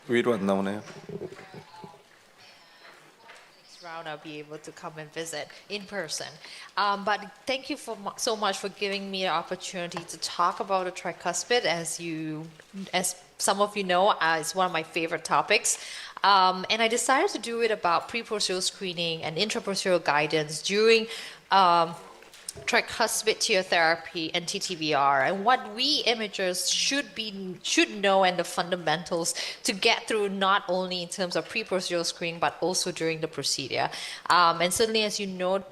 위로 안 나오네요. Round, I'll be able to come and visit in person. But thank you so much for giving me the opportunity to talk about the tricuspid. As some of you know, it's one of my favorite topics. And I decided to do it about pre-procedural screening and intraprocedural guidance during tricuspid tear therapy and TTVR, and what we imagers should know, and the fundamentals to get through, not only in terms of pre-procedural screening but also during the procedure. And certainly, as you know,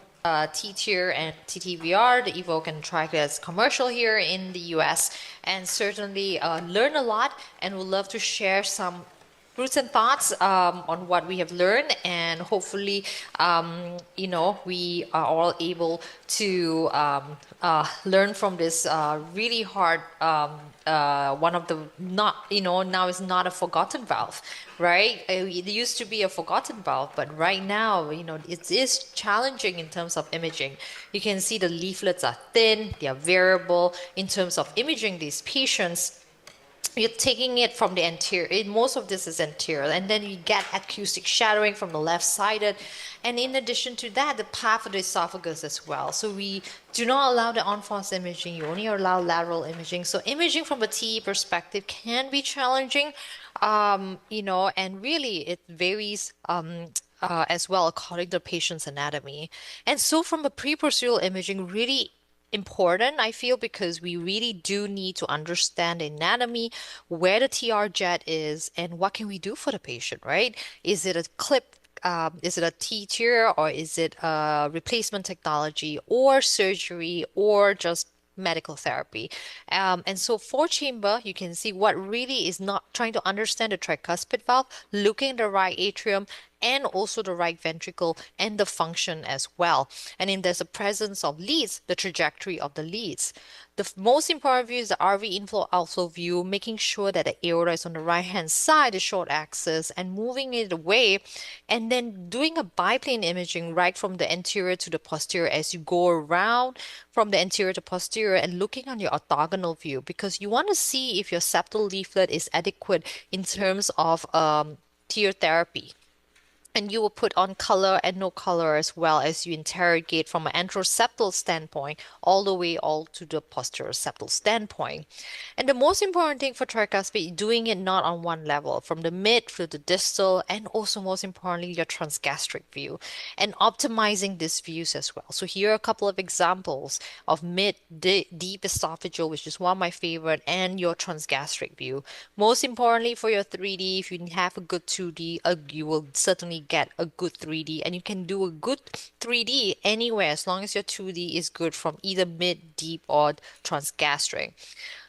T-tier and TTVR, the Evoke and TriCast commercial here in the US, and certainly learn a lot, and would love to share some roots and thoughts on what we have learned, and hopefully, we are all able to learn from this really hard. One of the not, now is not a forgotten valve, right? It used to be a forgotten valve, but right now, it is challenging in terms of imaging. You can see the leaflets are thin, they are variable in terms of imaging these patients. You're taking it from the anterior. Most of this is anterior, and then you get acoustic shadowing from the left-sided, and in addition to that, the path of the esophagus as well. So we do not allow the on-force imaging. You only allow lateral imaging. So imaging from a TE perspective can be challenging, and really it varies. As well, according to the patient's anatomy. And so from a pre-procedural imaging, really important, I feel, because we really do need to understand the anatomy, where the TR jet is, and what can we do for the patient, right? Is it a clip? Is it a T-tier, or is it a replacement technology, or surgery, or just medical therapy? And so for chamber, you can see what really is not trying to understand the tricuspid valve, looking at the right atrium, and also the right ventricle and the function as well. And if there's a presence of leads, the trajectory of the leads. The most important view is the RV inflow outflow view, making sure that the aorta is on the right hand side, the short axis, and moving it away, and then doing a biplane imaging right from the anterior to the posterior as you go around from the anterior to posterior, and looking on your orthogonal view, because you want to see if your septal leaflet is adequate in terms of tear therapy. And you will put on color and no color as well as you interrogate from an anteroseptal standpoint all the way all to the posteroseptal standpoint. And the most important thing for tricuspid, doing it not on one level, from the mid to the distal, and also most importantly, your transgastric view, and optimizing these views as well. So here are a couple of examples of mid, deep esophageal, which is one of my favorite, and your transgastric view. Most importantly, for your 3D, if you have a good 2D, you will certainly get a good 3D, and you can do a good 3D anywhere as long as your 2D is good from either mid, deep, or transgastric.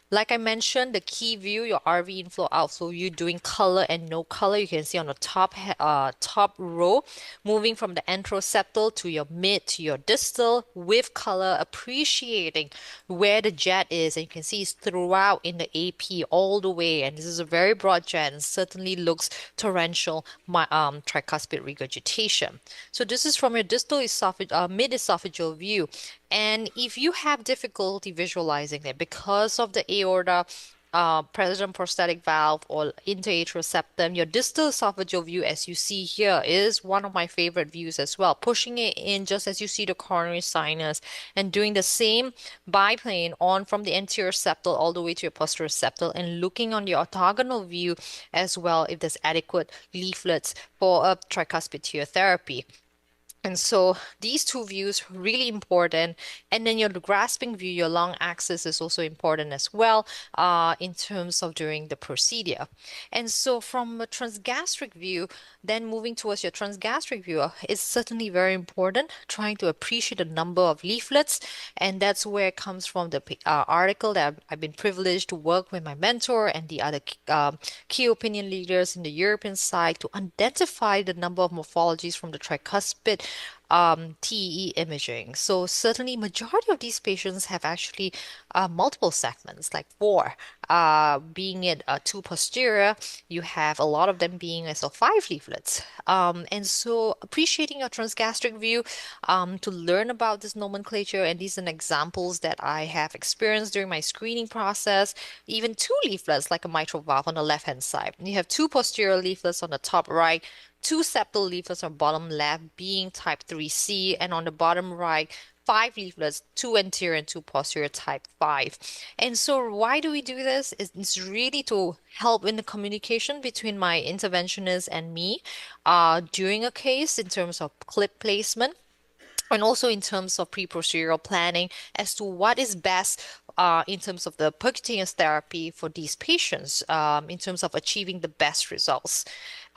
Like I mentioned, the key view, your RV inflow outflow view, doing color and no color. You can see on the top row, moving from the anteroseptal to your mid to your distal with color, appreciating where the jet is. And you can see it's throughout in the AP all the way. And this is a very broad jet and certainly looks torrential tricuspid regurgitation. So this is from your distal mid esophageal view. And if you have difficulty visualizing it because of the aorta, present prosthetic valve, or interatrial septum, your distal esophageal view, as you see here, is one of my favorite views as well. Pushing it in just as you see the coronary sinus, and doing the same biplane on from the anterior septal all the way to your posterior septal, and looking on the orthogonal view as well if there's adequate leaflets for a tricuspid tear therapy. And so these two views really important. And then your grasping view, your long axis is also important as well in terms of during the procedure. And so from a transgastric view, then moving towards your transgastric view is certainly very important, trying to appreciate the number of leaflets. And that's where it comes from the article that I've been privileged to work with my mentor and the other key opinion leaders in the European side to identify the number of morphologies from the tricuspid TEE imaging. So certainly majority of these patients have actually multiple segments, like four, being it two posterior, you have a lot of them being as of five leaflets. And so appreciating your transgastric view to learn about this nomenclature, and these are examples that I have experienced during my screening process, even two leaflets like a mitral valve on the left-hand side. You have two posterior leaflets on the top right, two septal leaflets on bottom left being type 3C, and on the bottom right, five leaflets, two anterior and two posterior type 5. And so why do we do this? It's really to help in the communication between my interventionist and me during a case in terms of clip placement and also in terms of pre-procedural planning as to what is best in terms of the percutaneous therapy for these patients in terms of achieving the best results.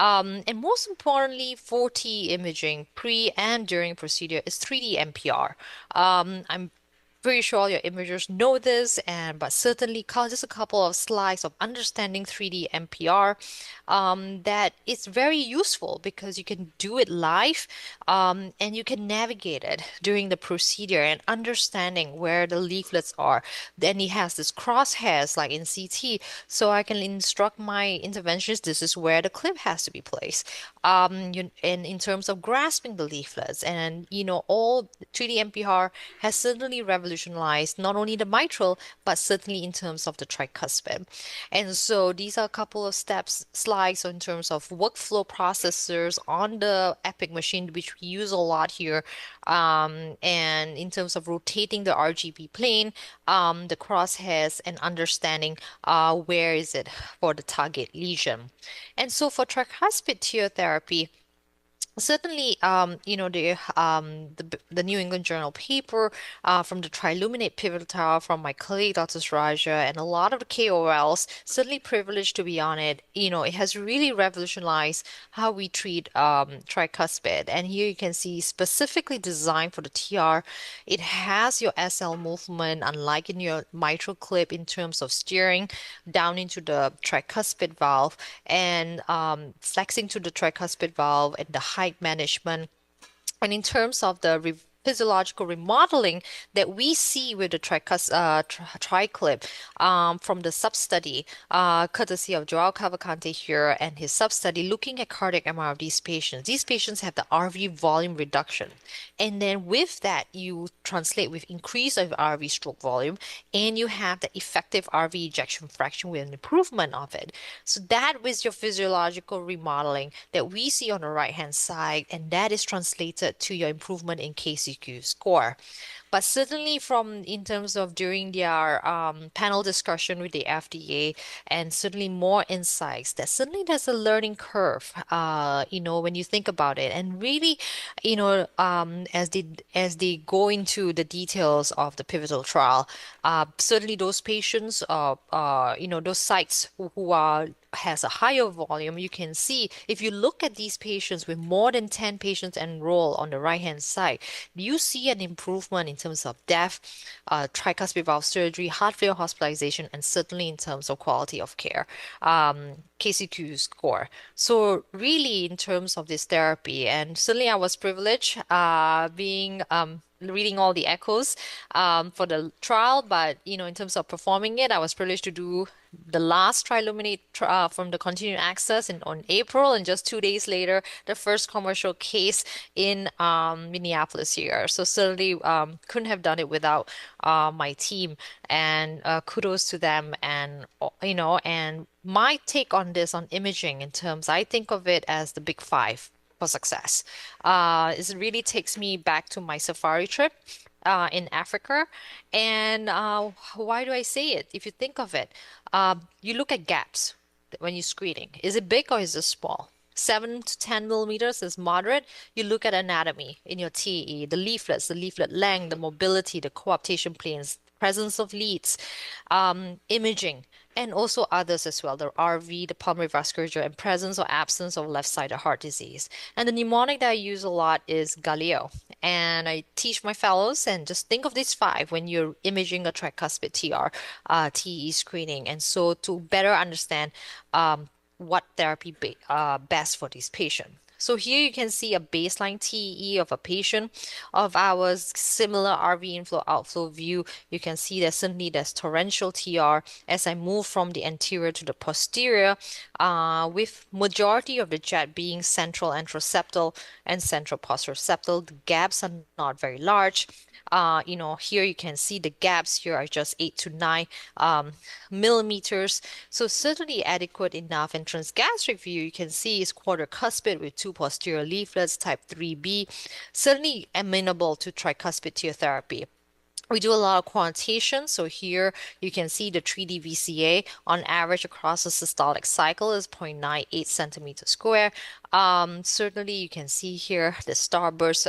And most importantly, for TE imaging, pre and during procedure is 3D MPR. I'm pretty sure all your imagers know this, and but certainly just a couple of slides of understanding 3D MPR that it's very useful because you can do it live and you can navigate it during the procedure and understanding where the leaflets are. Then he has this crosshairs like in CT, so I can instruct my interventions. This is where the clip has to be placed. And in terms of grasping the leaflets, and all 3D MPR has certainly revolutionized not only the mitral, but certainly in terms of the tricuspid. And so these are a couple of steps, slides in terms of workflow processors on the Epic machine, which we use a lot here. And in terms of rotating the RGB plane, the crosshairs, and understanding where is it for the target lesion. And so for tricuspid tear therapy, certainly, the New England Journal paper from the Triluminate pivotal trial from my colleague Dr. Raja and a lot of the KOLs, certainly privileged to be on it. It has really revolutionized how we treat tricuspid. And here you can see specifically designed for the TR. It has your SL movement, unlike in your mitral clip in terms of steering down into the tricuspid valve and flexing to the tricuspid valve and the height management. And in terms of the physiological remodeling that we see with the TriClip from the sub-study, courtesy of Joao Cavalcante here and his sub-study looking at cardiac MR of these patients. These patients have the RV volume reduction. And then with that, you translate with increase of RV stroke volume, and you have the effective RV ejection fraction with an improvement of it. So that was your physiological remodeling that we see on the right-hand side, and that is translated to your improvement in KCQ score. But certainly from in terms of during their panel discussion with the FDA and certainly more insights, that certainly there's a learning curve, when you think about it. And really, as they go into the details of the pivotal trial, certainly those patients, those sites who are has a higher volume, you can see if you look at these patients with more than 10 patients enrolled on the right-hand side, you see an improvement in terms of death, tricuspid valve surgery, heart failure hospitalization, and certainly in terms of quality of care, KCQ score. So really in terms of this therapy, and certainly I was privileged being reading all the echoes for the trial, but in terms of performing it, I was privileged to do the last Triluminate from the continued access on April, and just 2 days later, the first commercial case in Minneapolis here. So certainly couldn't have done it without my team, and kudos to them. And and my take on this on imaging in terms, I think of it as the big five for success. It really takes me back to my safari trip in Africa. And why do I say it? If you think of it, you look at gaps when you're screening. Is it big or is it small? 7 to 10 millimeters is moderate. You look at anatomy in your TE, the leaflets, the leaflet length, the mobility, the coaptation planes, presence of leads, imaging, and also others as well, the RV, the pulmonary vasculature, and presence or absence of left-sided heart disease. And the mnemonic that I use a lot is Galileo. And I teach my fellows, and just think of these five when you're imaging a tricuspid TR, TE screening. And so to better understand what therapy best for this patient. So here you can see a baseline TE of a patient of ours, similar RV inflow outflow view. You can see that certainly there's torrential TR as I move from the anterior to the posterior, with majority of the jet being central anteroseptal and central posteroseptal. The gaps are not very large. Here you can see the gaps here are just 8 to 9 millimeters. So certainly adequate enough. In transgastric view, you can see is quadricuspid with two posterior leaflets, type 3B, certainly amenable to tricuspid tear therapy. We do a lot of quantitation. So here you can see the 3D VCA on average across a systolic cycle is 0.98 centimeters square. Certainly you can see here the starburst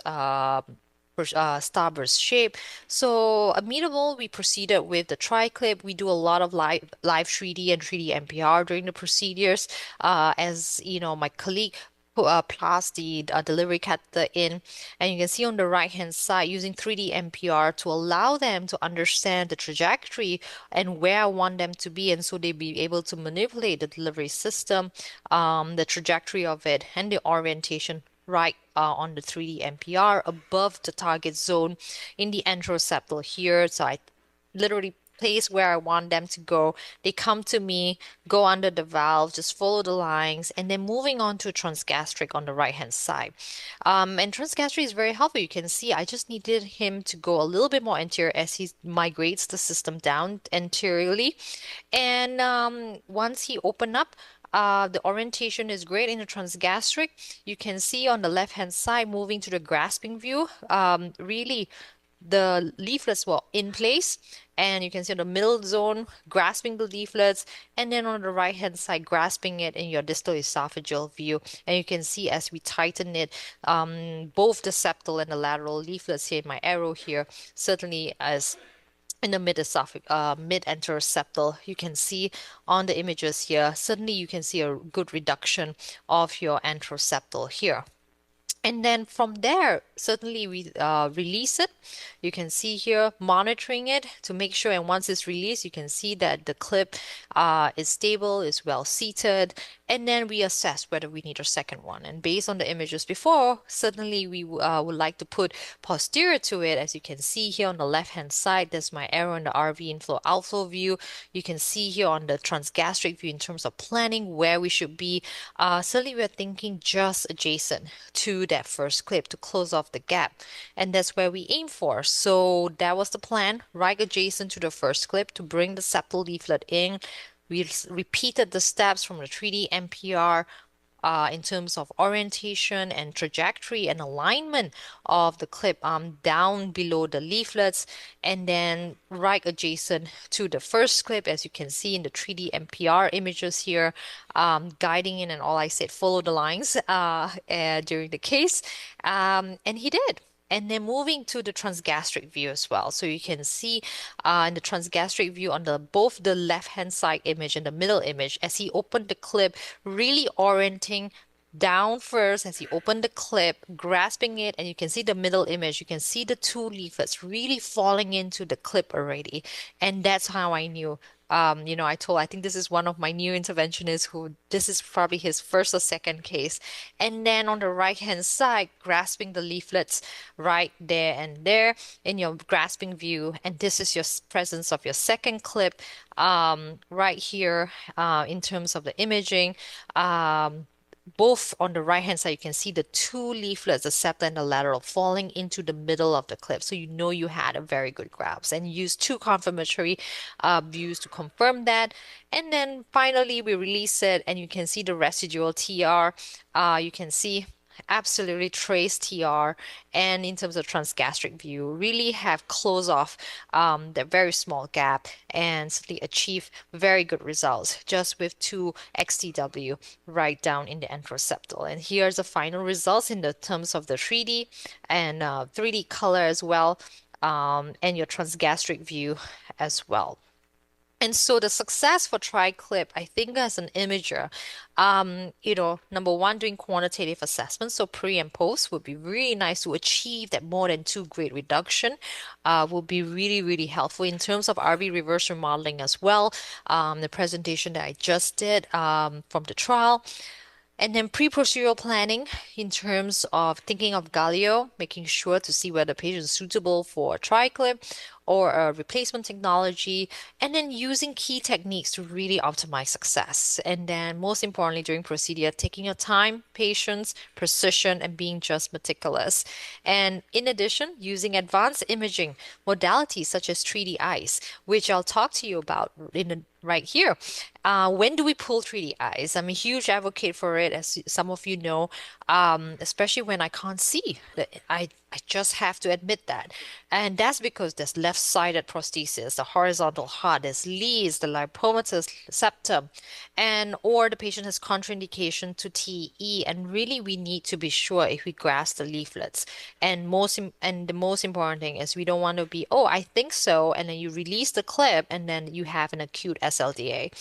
shape. So amenable, we proceeded with the tri-clip. We do a lot of live 3D and 3D MPR during the procedures. As you know, my colleague plus the delivery catheter in, and you can see on the right hand side using 3D MPR to allow them to understand the trajectory and where I want them to be, and so they be able to manipulate the delivery system, the trajectory of it, and the orientation right on the 3D MPR above the target zone in the anteroseptal here. So I literally place where I want them to go. They come to me, go under the valve, just follow the lines, and then moving on to transgastric on the right hand side. And transgastric is very helpful. You can see I just needed him to go a little bit more anterior as he migrates the system down anteriorly. And once he opened up, the orientation is great in the transgastric. You can see on the left hand side, moving to the grasping view, really the leaflets were in place, and you can see the middle zone grasping the leaflets, and then on the right hand side grasping it in your distal esophageal view. And you can see as we tighten it, both the septal and the lateral leaflets here in my arrow here, certainly as in the mid-anteroseptal, you can see on the images here, certainly you can see a good reduction of your anteroseptal here. And then from there, certainly we release it. You can see here monitoring it to make sure. And once it's released, you can see that the clip is stable, is well seated. And then we assess whether we need a second one. And based on the images before, certainly we would like to put posterior to it. As you can see here on the left-hand side, there's my arrow in the RV inflow outflow view. You can see here on the transgastric view in terms of planning where we should be. Certainly we're thinking just adjacent to that first clip to close off the gap. And that's where we aim for. So that was the plan, right adjacent to the first clip to bring the septal leaflet in. We repeated the steps from the 3D MPR in terms of orientation and trajectory and alignment of the clip down below the leaflets, and then right adjacent to the first clip, as you can see in the 3D MPR images here, guiding in, and all I said, follow the lines during the case, and he did. And then moving to the transgastric view as well. So you can see in the transgastric view on both the left-hand side image and the middle image, as he opened the clip, really orienting down first as he opened the clip, grasping it, and you can see the middle image. You can see the two leaflets really falling into the clip already. And that's how I knew. I think this is one of my new interventionists who this is probably his first or second case. And then on the right hand side, grasping the leaflets right there and there in your grasping view. And this is your presence of your second clip right here in terms of the imaging. Both on the right hand side, you can see the two leaflets, the septal and the lateral, falling into the middle of the clip. So you know you had a very good grasp, and use two confirmatory views to confirm that. And then finally, we release it, and you can see the residual TR. You can see absolutely trace TR, and in terms of transgastric view, really have close off the very small gap and certainly achieve very good results just with 2 XTW right down in the anteroseptal. And here's the final results in the terms of the 3D and 3D color as well, and your transgastric view as well. And so the success for TriClip, I think as an imager, number one, doing quantitative assessment, so pre and post would be really nice to achieve that more than 2 grade reduction, will be really, really helpful in terms of RV reverse remodeling as well. The presentation that I just did from the trial. And then pre-procedural planning in terms of thinking of Galio, making sure to see whether the patient is suitable for a tri-clip or a replacement technology, and then using key techniques to really optimize success. And then most importantly, during procedure, taking your time, patience, precision, and being just meticulous. And in addition, using advanced imaging modalities such as 3D eyes, which I'll talk to you about right here. When do we pull 3D eyes? I'm a huge advocate for it, as some of you know, especially when I can't see. I just have to admit that. And that's because there's left-sided prosthesis, the horizontal heart, there's leads, the lipomatous septum, and or the patient has contraindication to TE. And really, we need to be sure if we grasp the leaflets. And the most important thing is we don't want to be, oh, I think so, and then you release the clip, and then you have an acute SLDA.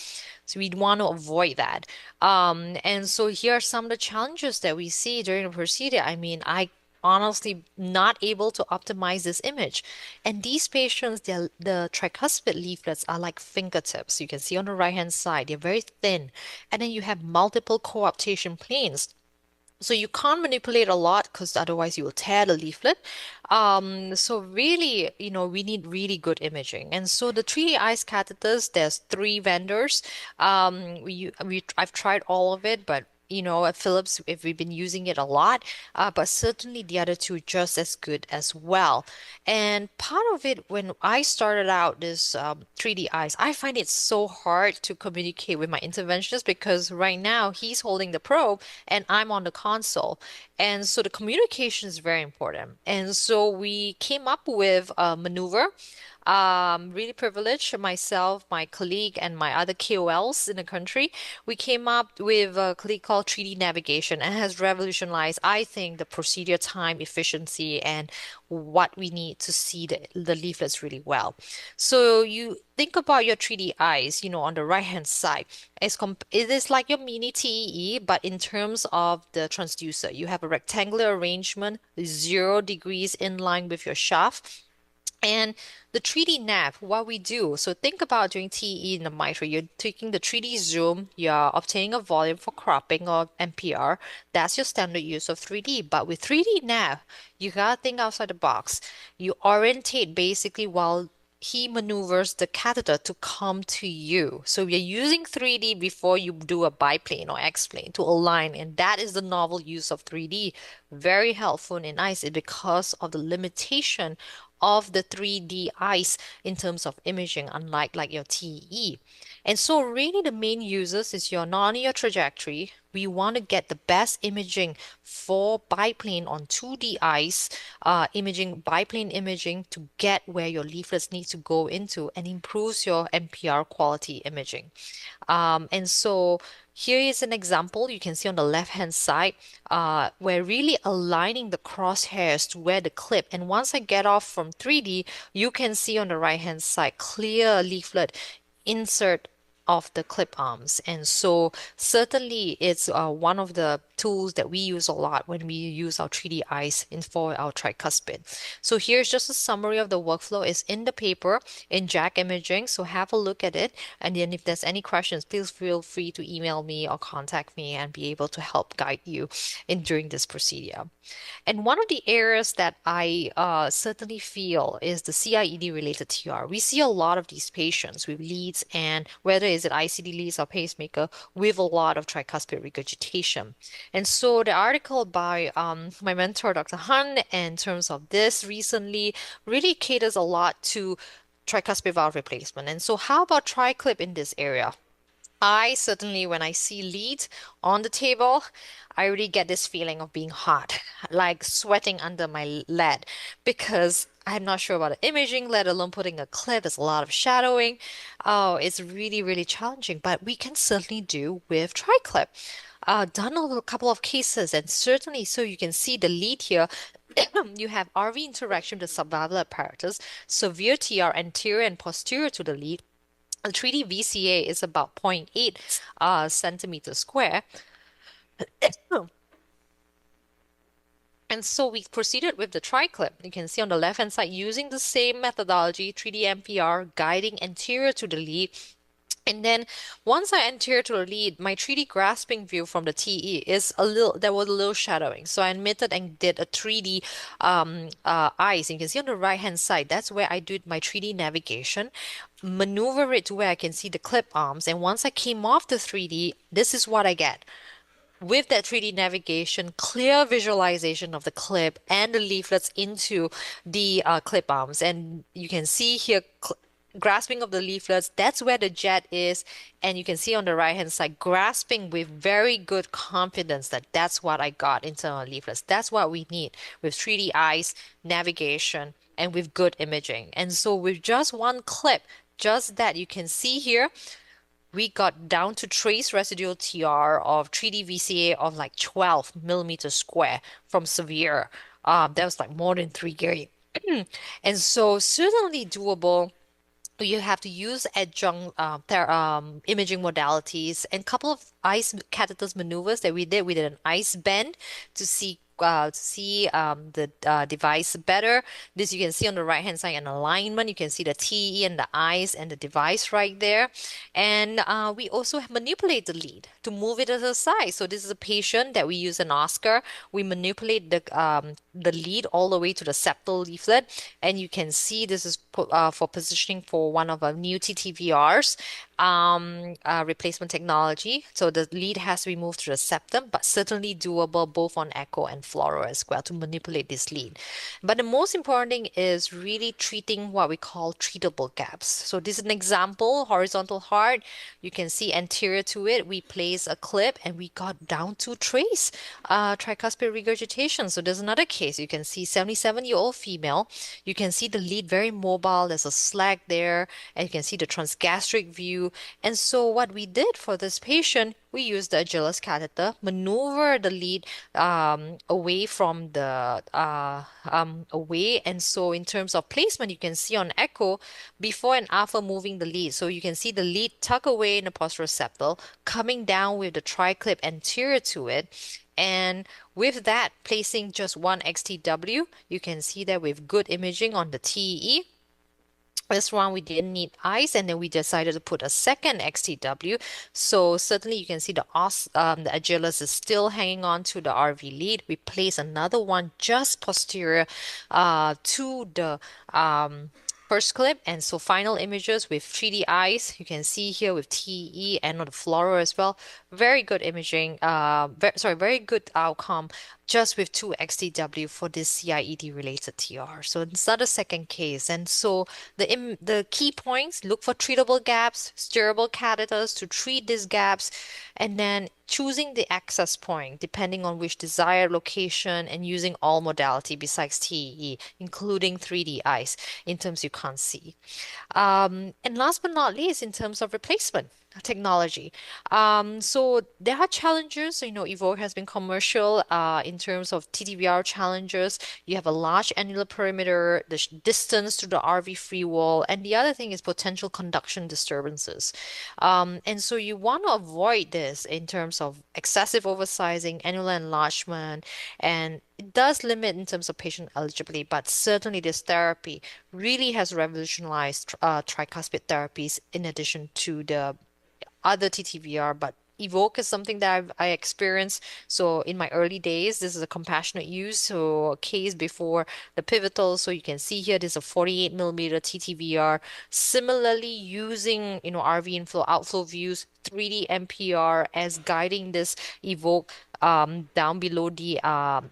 So we want to avoid that. And so here are some of the challenges that we see during the procedure. I mean, I honestly not able to optimize this image. And these patients, the tricuspid leaflets are like fingertips. You can see on the right hand side, they're very thin. And then you have multiple coaptation planes. So you can't manipulate a lot because otherwise you will tear the leaflet. So really, we need really good imaging. And so the 3D ICE catheters, there's three vendors. I've tried all of it, but at Philips, if we've been using it a lot, but certainly the other two just as good as well. And part of it, when I started out this 3D eyes, I find it so hard to communicate with my interventionist because right now he's holding the probe and I'm on the console. And so the communication is very important. And so we came up with a maneuver. Really privileged, myself, my colleague, and my other KOLs in the country. We came up with a colleague called 3D navigation and has revolutionized, I think, the procedure time efficiency and what we need to see the leaflets really well. So you think about your 3D eyes, on the right-hand side. It is like your mini TEE, but in terms of the transducer, you have a rectangular arrangement, 0 degrees in line with your shaft. And the 3D nav, what we do, so think about doing TE in the mitral. You're taking the 3D zoom, you're obtaining a volume for cropping or MPR. That's your standard use of 3D. But with 3D nav, you gotta think outside the box. You orientate basically while he maneuvers the catheter to come to you. So you're using 3D before you do a biplane or X-plane to align, and that is the novel use of 3D. Very helpful in ICE because of the limitation of the 3D eyes in terms of imaging, unlike like your TE. And so really the main users is your non-linear trajectory. We want to get the best imaging for biplane on 2D eyes, biplane imaging to get where your leaflets need to go into and improves your MPR quality imaging. And so here is an example you can see on the left-hand side. We're really aligning the crosshairs to where the clip. And once I get off from 3D, you can see on the right-hand side, clear leaflet insert of the clip arms. And so certainly it's one of the tools that we use a lot when we use our 3D eyes for our tricuspid. So here's just a summary of the workflow. It's in the paper in Jack Imaging. So have a look at it. And then if there's any questions, please feel free to email me or contact me and be able to help guide you in during this procedure. And one of the areas that I certainly feel is the CIED related TR. We see a lot of these patients with leads, and whether is it ICD leads or pacemaker, with a lot of tricuspid regurgitation. And so the article by my mentor, Dr. Han, in terms of this recently, really caters a lot to tricuspid valve replacement. And so how about TriClip in this area? I certainly, when I see leads on the table, I really get this feeling of being hot, like sweating under my lead, because I'm not sure about the imaging, let alone putting a clip. There's a lot of shadowing. Oh, it's really, really challenging, but we can certainly do with TriClip. Done a couple of cases, and certainly, so you can see the lead here. You have RV interaction with the subvalvular apparatus, severe TR anterior and posterior to the lead. The 3D VCA is about 0.8 centimeters square. And so we proceeded with the tri-clip. You can see on the left-hand side using the same methodology, 3D MPR, guiding anterior to the lead. And then once I enter to the lead, my 3D grasping view from the TE is there was a little shadowing. So I admitted and did a 3D eyes. You can see on the right hand side, that's where I did my 3D navigation, maneuver it to where I can see the clip arms. And once I came off the 3D, this is what I get. With that 3D navigation, clear visualization of the clip and the leaflets into the clip arms. And you can see here, grasping of the leaflets, that's where the jet is. And you can see on the right hand side, grasping with very good confidence that that's what I got in terms of leaflets. That's what we need with 3D eyes, navigation, and with good imaging. And so with just one clip, just that you can see here, we got down to trace residual TR of 3D VCA of like 12 millimeters square from severe. That was like more than 3 gauge. And so certainly doable. You have to use adjunct imaging modalities and couple of ice catheters maneuvers that we did. We did an ice bend to see the device better. This you can see on the right hand side, an alignment. You can see the TE and the eyes and the device right there. And we also manipulate the lead to move it to the side. So this is a patient that we use an Oscar. We manipulate the lead all the way to the septal leaflet, and you can see this is for positioning for one of our new TTVRs replacement technology. So the lead has to be moved to the septum, but certainly doable both on echo and fluoro as well to manipulate this lead. But the most important thing is really treating what we call treatable gaps. So this is an example, horizontal heart. You can see anterior to it, we place a clip and we got down to trace tricuspid regurgitation. So there's another case. You can see 77-year-old female. You can see the lead very mobile. There's a slag there, and you can see the transgastric view. And so what we did for this patient, we used the Agilis catheter, maneuver the lead away from the away. And so in terms of placement, you can see on echo before and after moving the lead. So you can see the lead tuck away in the posteroseptal, coming down with the triclip anterior to it. And with that, placing just one XTW, you can see that with good imaging on the TE. This one we didn't need eyes, and then we decided to put a second XTW. So certainly you can see the Agilis is still hanging on to the RV lead. We place another one just posterior to the first clip. And so final images with 3D eyes, you can see here with TE and on the fluoro as well. Very good imaging, very good outcome just with 2 XTW for this CIED related TR. So it's not a second case. And so the key points, look for treatable gaps, steerable catheters to treat these gaps, and then choosing the access point depending on which desired location and using all modality besides TEE, including 3D eyes in terms you can't see. And last but not least, in terms of replacement technology. So there are challenges. Evoke has been commercial in terms of TTVR challenges. You have a large annular perimeter, the distance to the RV free wall, and the other thing is potential conduction disturbances. And so you want to avoid this in terms of excessive oversizing, annular enlargement, and it does limit in terms of patient eligibility, but certainly this therapy really has revolutionized tricuspid therapies in addition to the other TTVR, but Evoke is something that I experienced. So in my early days, this is a compassionate use, so a case before the pivotal. So you can see here, this is a 48 millimeter TTVR. Similarly, using RV inflow outflow views, 3D MPR as guiding this Evoke down below the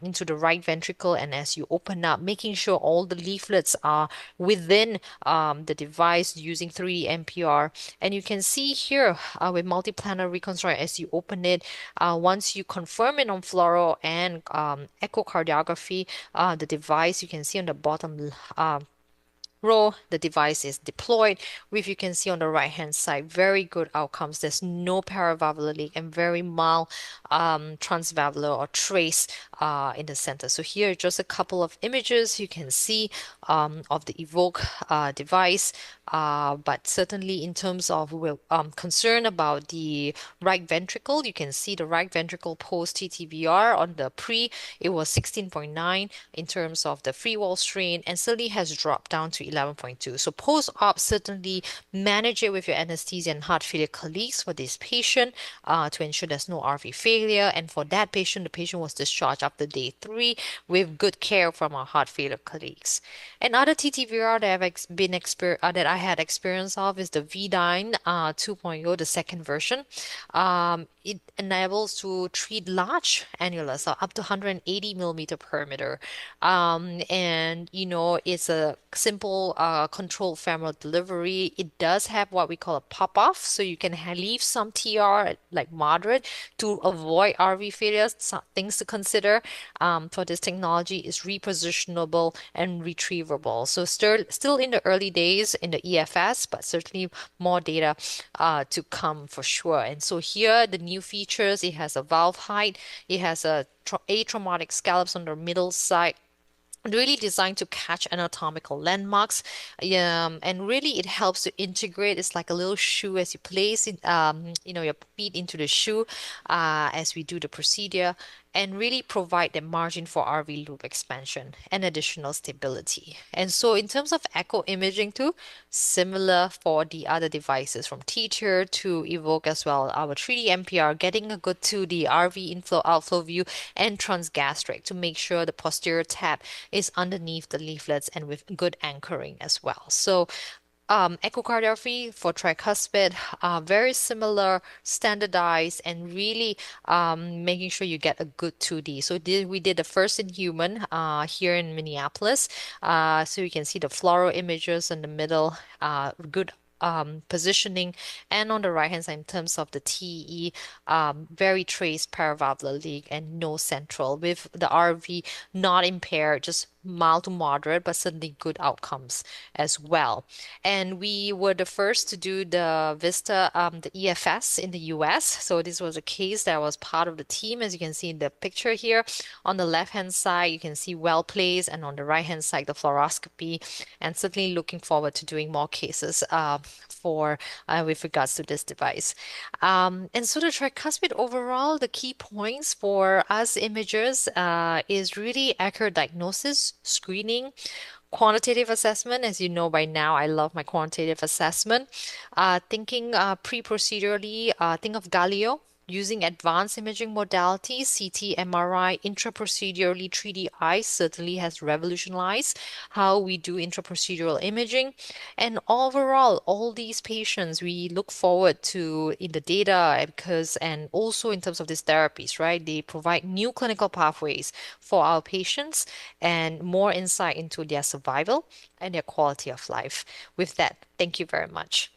into the right ventricle, and as you open up, making sure all the leaflets are within the device using 3D MPR. And you can see here with multiplanar reconstruct as you open it, once you confirm it on fluoro and echocardiography, the device you can see on the bottom row, the device is deployed with, you can see on the right hand side, very good outcomes. There's no paravalvular leak and very mild transvalvular or trace in the center. So here are just a couple of images you can see of the Evoke device. But certainly in terms of we're concerned about the right ventricle, you can see the right ventricle post TTVR on the pre, it was 16.9 in terms of the free wall strain, and certainly has dropped down to 11.2. So post-op, certainly manage it with your anesthesia and heart failure colleagues for this patient to ensure there's no RV failure. And for that patient, the patient was discharged after day 3 with good care from our heart failure colleagues. And other TTVR that that I had experience of is the V9 2.0, the second version. It enables to treat large annulus, so up to 180 millimeter perimeter. And it's a simple controlled femoral delivery. It does have what we call a pop-off, so you can leave some TR like moderate to avoid RV failures. Some things to consider for this technology is repositionable and retrievable. So still in the early days in the EFS, but certainly more data to come for sure. And so here the new features, it has a valve height, it has a atraumatic scallops on the middle side, really designed to catch anatomical landmarks, and really it helps to integrate. It's like a little shoe as you place it, your feet into the shoe as we do the procedure, and really provide the margin for RV loop expansion and additional stability. And so in terms of echo imaging too, similar for the other devices from teacher to evoke as well, our 3D MPR getting a good 2D RV inflow outflow view and transgastric to make sure the posterior tab is underneath the leaflets and with good anchoring as well. So echocardiography for tricuspid, very similar, standardized, and really making sure you get a good 2D. So we did the first in human here in Minneapolis. So you can see the fluoro images in the middle, good positioning, and on the right hand side in terms of the TE, very traced paravalvular leak and no central, with the RV not impaired, just mild to moderate, but certainly good outcomes as well. And we were the first to do the Vista, the EFS in the US. So this was a case that was part of the team, as you can see in the picture here. On the left hand side, you can see well placed, and on the right hand side, the fluoroscopy. And certainly looking forward to doing more cases for with regards to this device. And so the tricuspid overall, the key points for us imagers is really accurate diagnosis, screening, quantitative assessment. As you know by now, I love my quantitative assessment. Thinking pre-procedurally, think of Galileo. Using advanced imaging modalities, CT, MRI, intraprocedurally 3D eyes certainly has revolutionized how we do intraprocedural imaging. And overall, all these patients, we look forward to in the data because, and also in terms of these therapies, right? They provide new clinical pathways for our patients and more insight into their survival and their quality of life. With that, thank you very much.